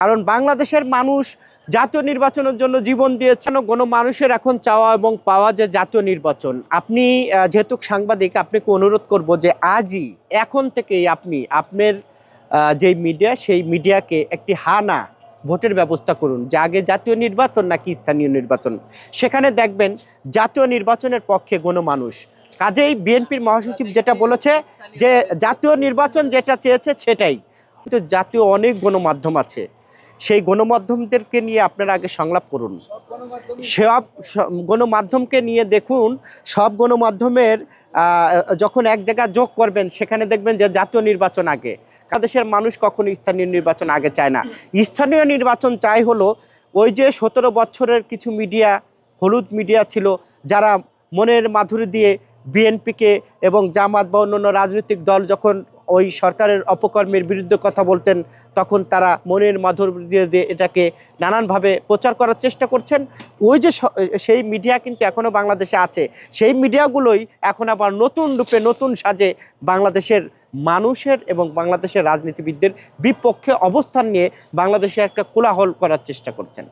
কারণ বাংলাদেশের মানুষ জাতীয় নির্বাচনের জন্য জীবন দিয়েছেন। গণমানুষের এখন চাওয়া এবং পাওয়া যে জাতীয় নির্বাচন। আপনি যেহেতু সাংবাদিক, আপনাকে অনুরোধ করব যে আজই এখন থেকেই আপনি আপনার যেই মিডিয়া, সেই মিডিয়াকে একটি হানা ভোটের ব্যবস্থা করুন যে আগে জাতীয় নির্বাচন নাকি স্থানীয় নির্বাচন। সেখানে দেখবেন জাতীয় নির্বাচনের পক্ষে গণমানুষ। কাজেই বিএনপির মহাসচিব যেটা বলেছে যে জাতীয় নির্বাচন যেটা চেয়েছে সেটাই, কিন্তু জাতীয় অনেক গণমাধ্যম আছে, সেই গণমাধ্যমদেরকে নিয়ে আপনারা আগে সংলাপ করুন। সব গণমাধ্যমকে নিয়ে দেখুন, সব গণমাধ্যমের যখন এক জায়গায় যোগ করবেন সেখানে দেখবেন যে জাতীয় নির্বাচন আগে। দেশের মানুষ কখনো স্থানীয় নির্বাচন আগে চায় না। স্থানীয় নির্বাচন চাই হলো ওই যে 17 বছরের কিছু মিডিয়া, হলুদ মিডিয়া ছিল, যারা মনের মাধুরী দিয়ে বিএনপিকে এবং জামাত বা অন্যান্য রাজনৈতিক দল যখন ওই সরকারের অপকর্মের বিরুদ্ধে কথা বলতেন, তখন তারা মনের মাধুরী দিয়ে এটাকে নানানভাবে প্রচার করার চেষ্টা করছেন। ওই যে সেই মিডিয়া কিন্তু এখনও বাংলাদেশে আছে। সেই মিডিয়াগুলোই এখন আবার নতুন রূপে নতুন সাজে বাংলাদেশের মানুষের এবং বাংলাদেশের রাজনীতিবিদদের বিপক্ষে অবস্থান নিয়ে বাংলাদেশে একটা কোলাহল করার চেষ্টা করছেন।